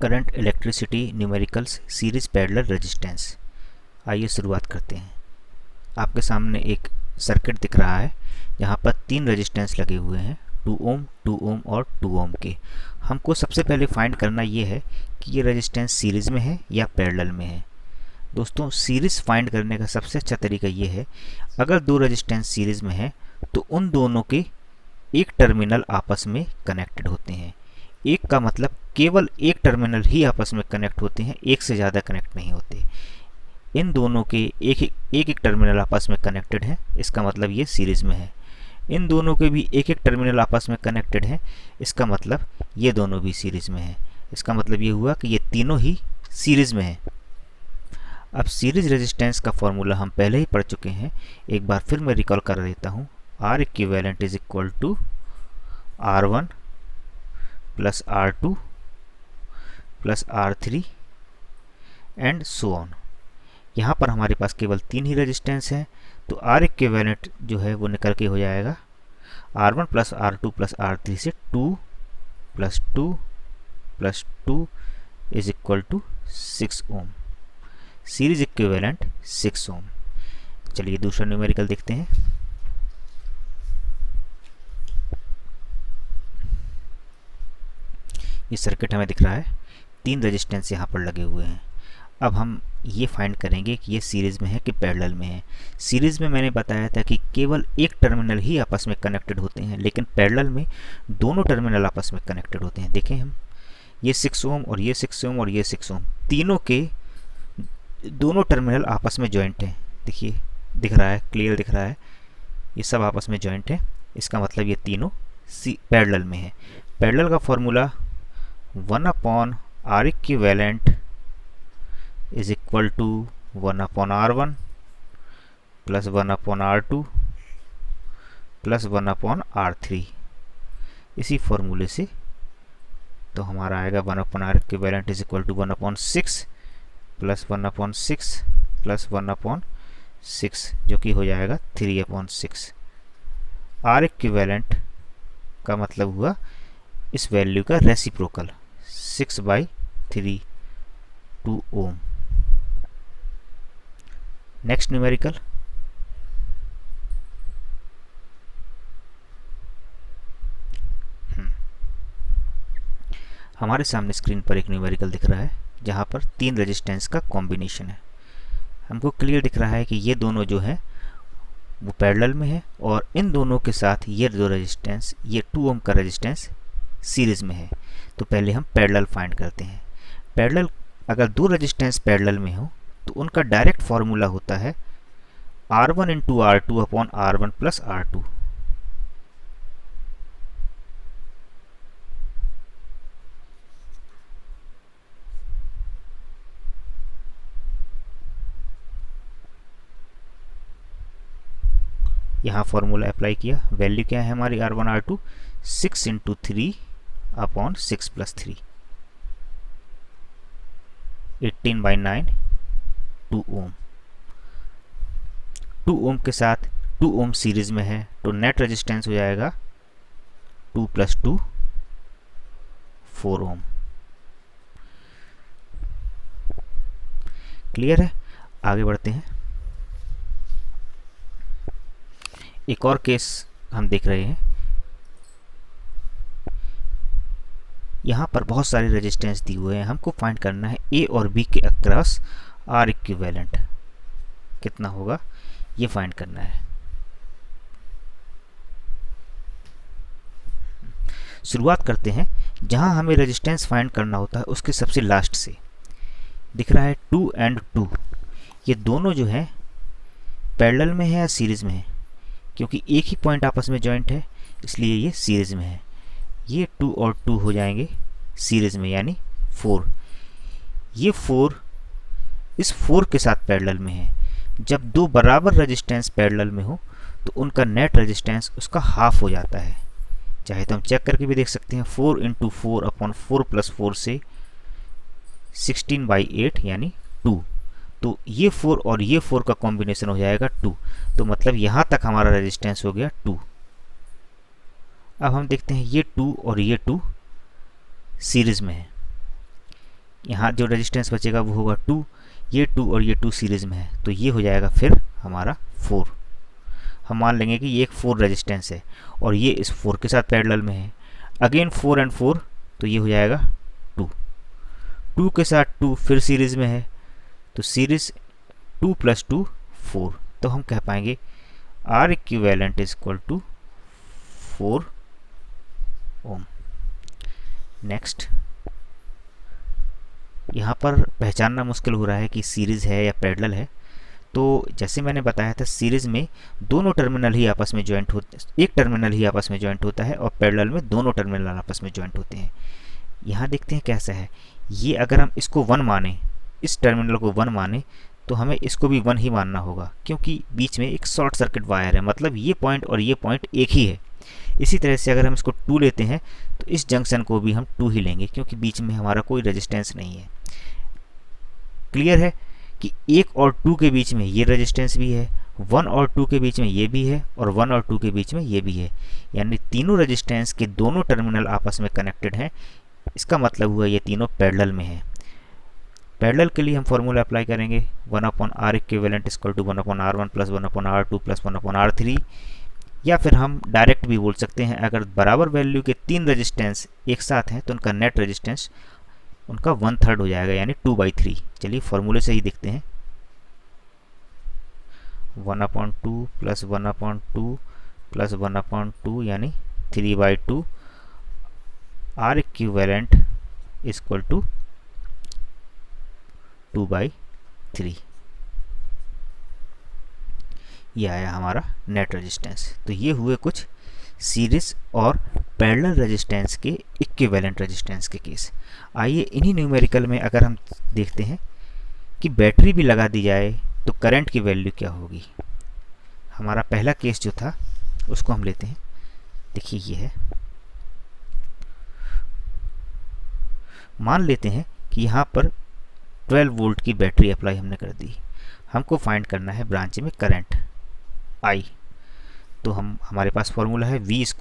Current electricity numericals series parallel resistance. आइए शुरुआत करते हैं। आपके सामने एक सर्किट दिख रहा है जहाँ पर 3 रेजिस्टेंस लगे हुए हैं, 2 ओम, 2 ओम और 2 ओम के। हमको सबसे पहले फाइंड करना ये है कि ये रेजिस्टेंस सीरीज में है या पैरेलल में है। दोस्तों, सीरीज फाइंड करने का सबसे अच्छा तरीका ये है, अगर 2 रेजिस्टेंस सीरीज में है तो उन दोनों के एक टर्मिनल आपस में कनेक्टेड होते हैं। एक का मतलब केवल एक टर्मिनल ही आपस में कनेक्ट होते हैं, एक से ज़्यादा कनेक्ट नहीं होते। इन दोनों के एक टर्मिनल आपस में कनेक्टेड है, इसका मतलब ये सीरीज में है। इन दोनों के भी एक टर्मिनल आपस में कनेक्टेड है, इसका मतलब ये दोनों भी सीरीज में है। इसका मतलब ये हुआ कि ये तीनों ही सीरीज में है। अब सीरीज रेजिस्टेंस का फॉर्मूला हम पहले ही पढ़ चुके हैं, एक बार फिर मैं रिकॉल कर देता हूँ। R equivalent is equal to R1 plus R2 plus R3 and so on. यहाँ पर हमारे पास केवल 3 ही रेजिस्टेंस हैं, तो R इक्विवेलेंट जो है वो निकल के हो जाएगा R1 plus R2 plus R3 से 2 plus 2 plus 2 is equal to 6 ohm. Series equivalent 6 ohm. चलिए दूसरा न्यूमेरिकल देखते हैं। ये सर्किट हमें दिख रहा है, 3 रेजिस्टेंस यहाँ पर लगे हुए हैं। अब हम ये फाइंड करेंगे कि ये सीरीज में है कि पैरेलल में है। सीरीज में मैंने बताया था कि केवल एक टर्मिनल ही आपस में कनेक्टेड होते हैं, लेकिन पैरेलल में दोनों टर्मिनल आपस में कनेक्टेड होते हैं। देखें हम, ये 6 ओम और ये 6 ओम और ये 6 ओम, तीनों के दोनों टर्मिनल आपस में जॉइंट हैं। देखिए, दिख रहा है, क्लियर दिख रहा है, ये सब आपस में जॉइंट है। इसका मतलब ये तीनों पैरेलल में है। पैरेलल का formula 1 upon R equivalent is equal to 1 upon R1 plus 1 upon R2 plus 1 upon R3। इसी फॉर्मूले से तो हमारा आएगा 1 upon R equivalent is equal to 1 upon 6 plus 1 upon 6 plus 1 upon 6, जो कि हो जाएगा 3 अपॉन 6। R इक्विवेलेंट का मतलब हुआ इस वैल्यू का रेसिप्रोकल, 6/3 2 ओम। Next numerical. हमारे सामने स्क्रीन पर एक न्यूमेरिकल दिख रहा है जहां पर 3 रेजिस्टेंस का कॉम्बिनेशन है। हमको क्लियर दिख रहा है कि ये दोनों जो है वो पैरेलल में है, और इन दोनों के साथ ये 2 रेजिस्टेंस, ये 2 ओम का रेजिस्टेंस सीरीज में है। तो पहले हम पैरेलल फाइंड करते हैं। पैरेलल, अगर 2 रेजिस्टेंस पैरेलल में हो तो उनका डायरेक्ट फॉर्मूला होता है R1 into R2 upon R1 plus R2। यहाँ फॉर्मूला अप्लाई किया, वैल्यू क्या है हमारी R1 R2, 6 into 3 upon 6 plus 3, 18/9 2 ओम। 2 ओम के साथ 2 ओम सीरीज में है, तो नेट रेजिस्टेंस हो जाएगा 2 प्लस 2 4 ओम। क्लियर है? आगे बढ़ते हैं। एक और केस हम देख रहे हैं। यहाँ पर बहुत सारे रेजिस्टेंस दिए हुए हैं, हमको फाइंड करना है A और B के अक्रॉस R इक्विवेलेंट कितना होगा, ये फाइंड करना है। शुरुआत करते हैं जहां हमें रेजिस्टेंस फाइंड करना होता है उसके सबसे लास्ट से। दिख रहा है 2 एंड 2, ये दोनों जो है पैरेलल में है या सीरीज में है, क्योंकि एक ही पॉइंट आपस में जॉइंट है इसलिए ये सीरीज में है। ये 2 और 2 हो जाएंगे सीरीज में, यानी 4। ये 4 इस 4 के साथ पैरेलल में है। जब 2 बराबर रेजिस्टेंस पैरेलल में हो तो उनका नेट रेजिस्टेंस उसका हाफ हो जाता है। चाहे तो हम चेक करके भी देख सकते हैं, 4 इंटू 4 अपॉन 4 प्लस 4 से 16/8 यानी 2। तो ये 4 और ये 4 का कॉम्बिनेशन हो जाएगा 2, तो मतलब यहाँ तक हमारा रेजिस्टेंस हो गया 2। अब हम देखते हैं ये 2 और ये 2 सीरीज में है। यहाँ जो रेजिस्टेंस बचेगा वो होगा 2, ये 2 और ये 2 सीरीज़ में है, तो ये हो जाएगा फिर हमारा 4। हम मान लेंगे कि ये एक 4 रेजिस्टेंस है और ये इस 4 के साथ पैरेलल में है। अगेन 4 एंड 4, तो ये हो जाएगा 2। 2 के साथ 2 फिर सीरीज़ में है, तो सीरीज़ 2 + 2 4। तो हम कह पाएंगे R equivalent is equal to 4 ohm. Next, यहाँ पर पहचानना मुश्किल हो रहा है कि सीरीज़ है या पैरेलल है। तो जैसे मैंने बताया था, सीरीज़ में दोनों टर्मिनल ही आपस में जॉइंट होते, एक टर्मिनल ही आपस में जॉइंट होता है, और पैरेलल में दोनों टर्मिनल आपस में जॉइंट होते हैं। यहाँ देखते हैं कैसा है ये। अगर हम इसको 1 माने, इस टर्मिनल को 1 माने, तो हमें इसको भी 1 ही मानना होगा, क्योंकि बीच में एक शॉर्ट सर्किट वायर है, मतलब ये पॉइंट और ये पॉइंट एक ही है। इसी तरह से अगर हम इसको 2 लेते हैं तो इस जंक्शन को भी हम 2 ही लेंगे, क्योंकि बीच में हमारा कोई रेजिस्टेंस नहीं है। क्लियर है कि 1 और 2 के बीच में ये रेजिस्टेंस भी है, 1 और 2 के बीच में ये भी है, और 1 और 2 के बीच में ये भी है। यानी तीनों रेजिस्टेंस के दोनों टर्मिनल आपस में कनेक्टेड हैं। इसका मतलब हुआ ये तीनों पैरेलल में हैं। पैरेलल के लिए हम फॉर्मूला अप्लाई करेंगे, 1/R equivalent equal to 1/R1 + 1/R2 + 1/R3। या फिर हम डायरेक्ट भी बोल सकते हैं, अगर बराबर वैल्यू के 3 रेजिस्टेंस एक साथ हैं तो उनका नेट रेजिस्टेंस उनका 1/3 हो जाएगा, यानी 2/3। चलिए फॉर्मूले से ही देखते हैं। 1/2 + 1/2 + 1/2 यानी 3/2 R इक्विवेलेंट इक्वल टू 2/3। ये आया हमारा नेट रेजिस्टेंस। तो ये हुए कुछ सीरीज और पैरेलल रेजिस्टेंस के इक्विवेलेंट रेजिस्टेंस के केस। आइए इन्हीं न्यूमेरिकल में अगर हम देखते हैं कि बैटरी भी लगा दी जाए तो करंट की वैल्यू क्या होगी। हमारा पहला केस जो था उसको हम लेते हैं। देखिए ये है, मान लेते हैं कि यहाँ पर 12 वोल्ट की बैटरी अप्लाई हमने कर दी। हमको फाइंड करना है ब्रांच में करंट I। तो हमारे पास फॉर्मूला है V =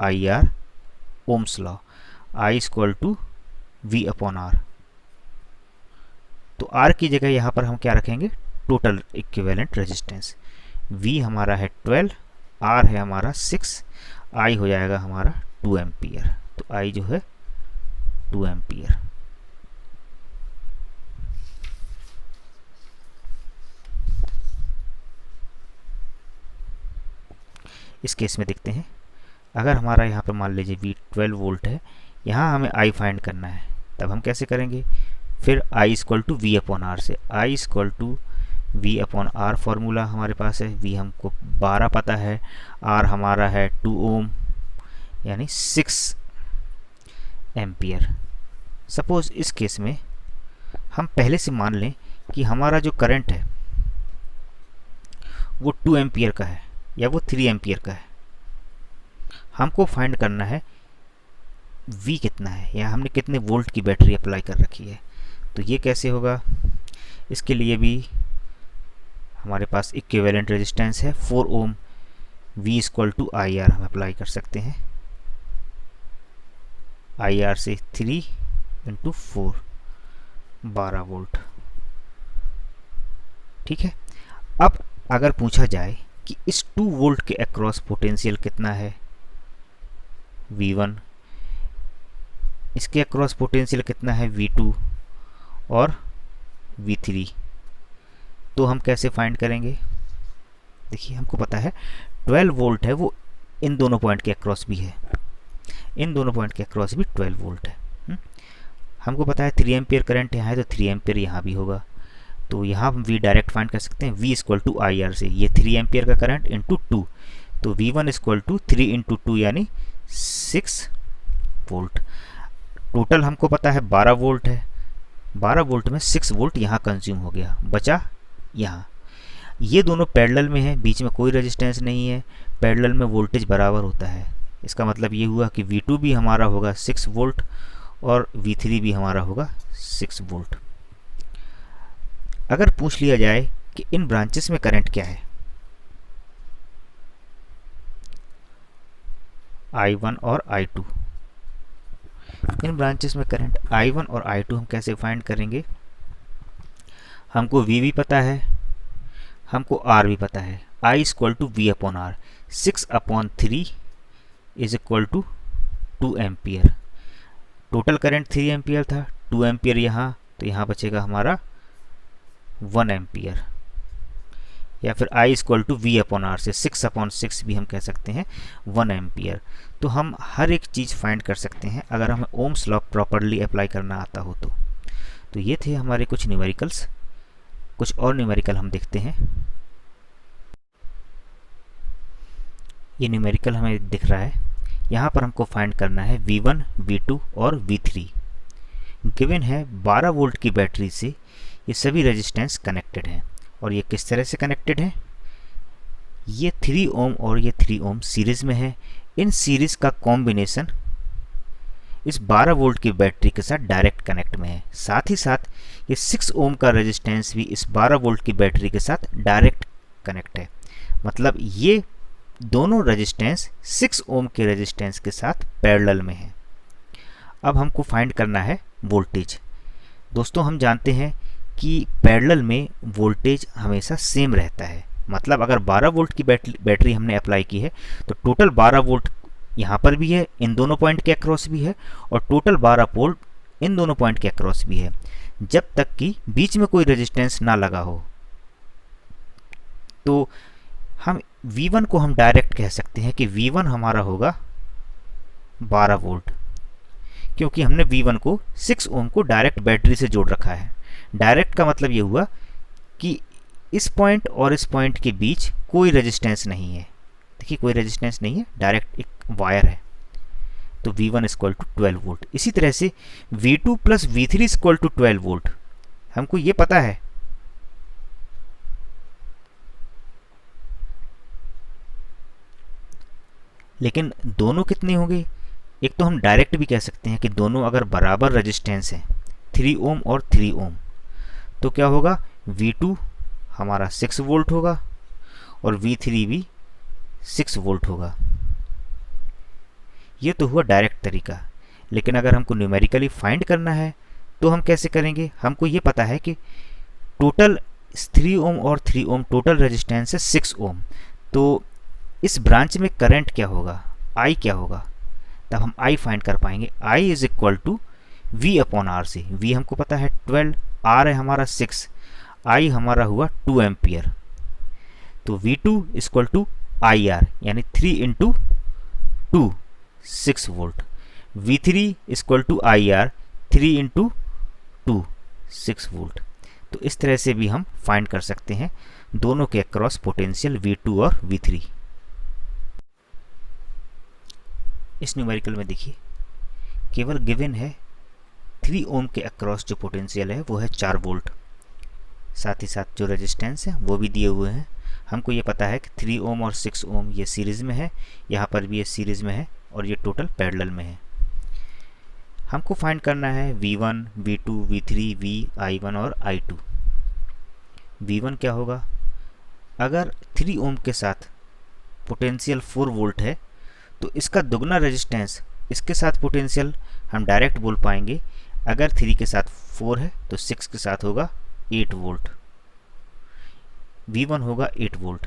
IR, Ohm's law, I = V/R। तो R की जगह यहाँ पर हम क्या रखेंगे, टोटल इक्विवेलेंट रेजिस्टेंस। V हमारा है 12, R है हमारा 6, I हो जाएगा हमारा 2 एम्पियर। तो I जो है 2 एम्पियर। इस केस में देखते हैं, अगर हमारा यहाँ पर मान लीजिए V 12 वोल्ट है, यहाँ हमें I फाइंड करना है, तब हम कैसे करेंगे, फिर I = V/R से। I = V/R फॉर्मूला हमारे पास है। V हमको 12 पता है, R हमारा है 2 ओम यानी 6 एम्पियर। सपोज इस केस में हम पहले से मान लें कि हमारा जो करंट है वो 2 एम्पियर का है या वो 3 एम्पियर का है। हमको फाइंड करना है V कितना है, या हमने कितने वोल्ट की बैटरी अप्लाई कर रखी है। तो ये कैसे होगा, इसके लिए भी हमारे पास इक्विवेलेंट रेजिस्टेंस है 4 ओम। V = IR हम अप्लाई कर सकते हैं, IR से 3 × 4, 12 वोल्ट। ठीक है। अब अगर पूछा जाए कि इस 2 वोल्ट के अक्रॉस पोटेंशियल कितना है, V1, इसके अक्रॉस पोटेंशियल कितना है, V2 और V3, तो हम कैसे फाइंड करेंगे। देखिए हमको पता है 12 वोल्ट है, वो इन दोनों पॉइंट के अक्रॉस भी है, इन दोनों पॉइंट के अक्रॉस भी 12 वोल्ट है। हमको पता है 3 एम्पियर करंट यहाँ है, तो 3 एम्पियर यहाँ भी होगा। तो यहाँ हम V डायरेक्ट फाइंड कर सकते हैं, V = IR से। ये 3 एम्पियर का करंट इंटू 2, तो V1 = 3 × 2 यानी 6 वोल्ट। टोटल हमको पता है 12 वोल्ट है, 12 वोल्ट में 6 वोल्ट यहाँ कंज्यूम हो गया, बचा यहाँ। ये दोनों पैरेलल में है, बीच में कोई रेजिस्टेंस नहीं है, पैरेलल में वोल्टेज बराबर होता है। इसका मतलब ये हुआ कि V2 भी हमारा होगा 6 वोल्ट और V3 भी हमारा होगा 6 वोल्ट। अगर पूछ लिया जाए कि इन ब्रांचेस में करंट क्या है, I1 और I2, इन ब्रांचेस में करंट I1 और I2 हम कैसे फाइंड करेंगे? हमको V भी पता है, हमको R भी पता है। I equal to V upon R, 6/3 is equal to 2 ampere. Total current 3 ampere था, 2 एम्पियर यहाँ, तो यहाँ बचेगा हमारा 1 एम्पियर। या फिर I equal to V upon R से 6/6 भी हम कह सकते हैं 1 एम्पियर। तो हम हर एक चीज़ फाइंड कर सकते हैं अगर हमें ओम्स लॉ प्रॉपरली अप्लाई करना आता हो तो ये थे हमारे कुछ न्यूमेरिकल्स। कुछ और न्यूमेरिकल हम देखते हैं। ये न्यूमेरिकल हमें दिख रहा है, यहाँ पर हमको फाइंड करना है V1, V2 और V3। गिवन है 12 वोल्ट की बैटरी से ये सभी रेजिस्टेंस कनेक्टेड हैं। और ये किस तरह से कनेक्टेड है? ये 3 ओम और ये 3 ओम सीरीज में है। इन सीरीज का कॉम्बिनेशन इस 12 वोल्ट की बैटरी के साथ डायरेक्ट कनेक्ट में है। साथ ही साथ ये 6 ओम का रेजिस्टेंस भी इस 12 वोल्ट की बैटरी के साथ डायरेक्ट कनेक्ट है। मतलब ये दोनों रेजिस्टेंस 6 ओम के रेजिस्टेंस के साथ पैरेलल में है। अब हमको फाइंड करना है वोल्टेज। दोस्तों हम जानते हैं कि पैरेलल में वोल्टेज हमेशा सेम रहता है। मतलब अगर 12 वोल्ट की बैटरी हमने अप्लाई की है तो टोटल 12 वोल्ट यहाँ पर भी है, इन दोनों पॉइंट के अक्रॉस भी है, और टोटल 12 वोल्ट इन दोनों पॉइंट के अक्रॉस भी है, जब तक कि बीच में कोई रेजिस्टेंस ना लगा हो। तो हम V1 को हम डायरेक्ट कह सकते हैं कि V1 हमारा होगा 12 वोल्ट, क्योंकि हमने V1 को 6 ओम को डायरेक्ट बैटरी से जोड़ रखा है। डायरेक्ट का मतलब ये हुआ कि इस पॉइंट और इस पॉइंट के बीच कोई रेजिस्टेंस नहीं है। देखिए कोई रेजिस्टेंस नहीं है, डायरेक्ट एक वायर है। तो V1 इक्वल टू 12 वोल्ट। इसी तरह से V2 plus V3 equal to 12 volt. हमको ये पता है। लेकिन दोनों कितने होंगे? एक तो हम डायरेक्ट भी कह सकते हैं कि दोनों अगर बराबर रेजिस्टेंस है, 3 ओम और 3 ओम, तो क्या होगा? V2 हमारा 6 वोल्ट होगा और V3 भी 6 वोल्ट होगा। ये तो हुआ डायरेक्ट तरीका। लेकिन अगर हमको न्यूमेरिकली फाइंड करना है तो हम कैसे करेंगे? हमको ये पता है कि टोटल 3 ओम और 3 ओम टोटल रेजिस्टेंस है 6 ओम। तो इस ब्रांच में करंट क्या होगा? I क्या होगा? तब हम I फाइंड कर पाएंगे। I is equal to V upon R से। V हमको पता है 12, R है हमारा 6, I हमारा हुआ 2 एम्पियर। तो V2 इक्वल टू IR, यानी 3 into 2, 6 volt. V3 equal to IR, 3 into 2, 6 volt. तो इस तरह से भी हम फाइंड कर सकते हैं दोनों के अक्रॉस पोटेंशियल V2 और V3। इस न्यूमेरिकल में देखिए केवल गिवन है 3 ओम के अक्रॉस जो पोटेंशियल है वो है 4 वोल्ट। साथ ही साथ जो रेजिस्टेंस है वो भी दिए हुए हैं। हमको ये पता है कि 3 ओम और 6 ओम ये सीरीज़ में है, यहाँ पर भी ये सीरीज़ में है, और ये टोटल पैरेलल में है। हमको फाइंड करना है V1, V2, V3, I1 और I2। V1 क्या होगा? अगर 3 ओम के साथ पोटेंशियल 4 वोल्ट है तो इसका दुगना रेजिस्टेंस इसके साथ पोटेंशियल हम डायरेक्ट बोल पाएंगे। अगर 3 के साथ 4 है तो 6 के साथ होगा 8 वोल्ट। V1 होगा 8 वोल्ट।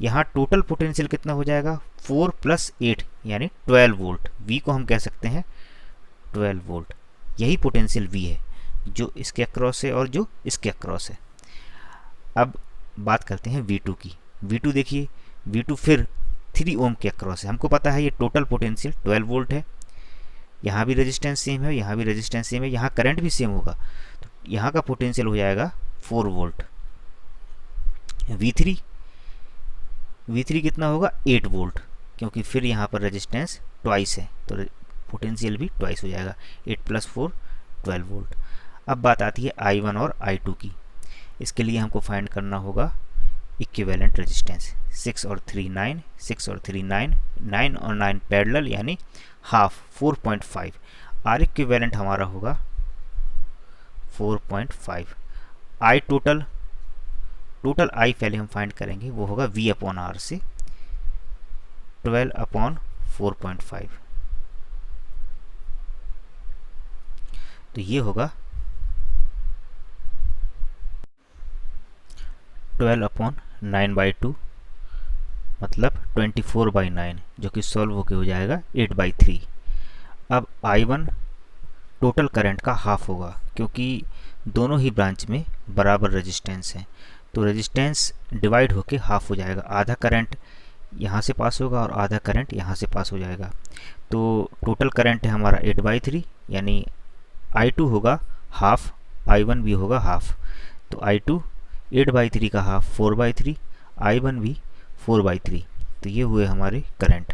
यहाँ टोटल पोटेंशियल कितना हो जाएगा? 4 प्लस 8 यानी 12 वोल्ट। V को हम कह सकते हैं 12 वोल्ट। यही पोटेंशियल V है जो इसके अक्रॉस है और जो इसके अक्रॉस है। अब बात करते हैं V2 की। V2 देखिए, V2 फिर 3 ओम के अक्रॉस है। हमको पता है ये टोटल पोटेंशियल 12 वोल्ट है। यहाँ भी रेजिस्टेंस सेम है, यहाँ भी रेजिस्टेंस सेम है, यहाँ करंट भी सेम होगा, तो यहाँ का पोटेंशियल हो जाएगा 4 वोल्ट। V3 कितना होगा? 8 वोल्ट, क्योंकि फिर यहाँ पर रेजिस्टेंस ट्वाइस है तो पोटेंशियल भी ट्वाइस हो जाएगा। 8 प्लस 4 12 वोल्ट। अब बात आती है I1 और I2 की। इसके लिए हमको फाइंड करना होगा इक्विवेलेंट रेजिस्टेंस। 6 और 3 9, 6 और 3 9, 9 और 9 पैरेलल यानी हाफ 4.5। R इक्विवेलेंट हमारा होगा 4.5। I टोटल I पहले हम फाइंड करेंगे, वो होगा V अपॉन R से 12 अपॉन 4.5। तो ये होगा 12/9/2 मतलब 24/9, जो कि सॉल्व होके हो जाएगा 8/3। अब I1 टोटल करंट का हाफ होगा, क्योंकि दोनों ही ब्रांच में बराबर रेजिस्टेंस है, तो रेजिस्टेंस डिवाइड होके हाफ हो जाएगा। आधा करंट यहाँ से पास होगा और आधा करंट यहाँ से पास हो जाएगा। तो टोटल करंट है हमारा 8/3, यानी I2 होगा हाफ, I1 भी होगा हाफ। तो I2 8/3 का हाफ 4/3, I1 भी 4/3। तो ये हुए हमारे करंट।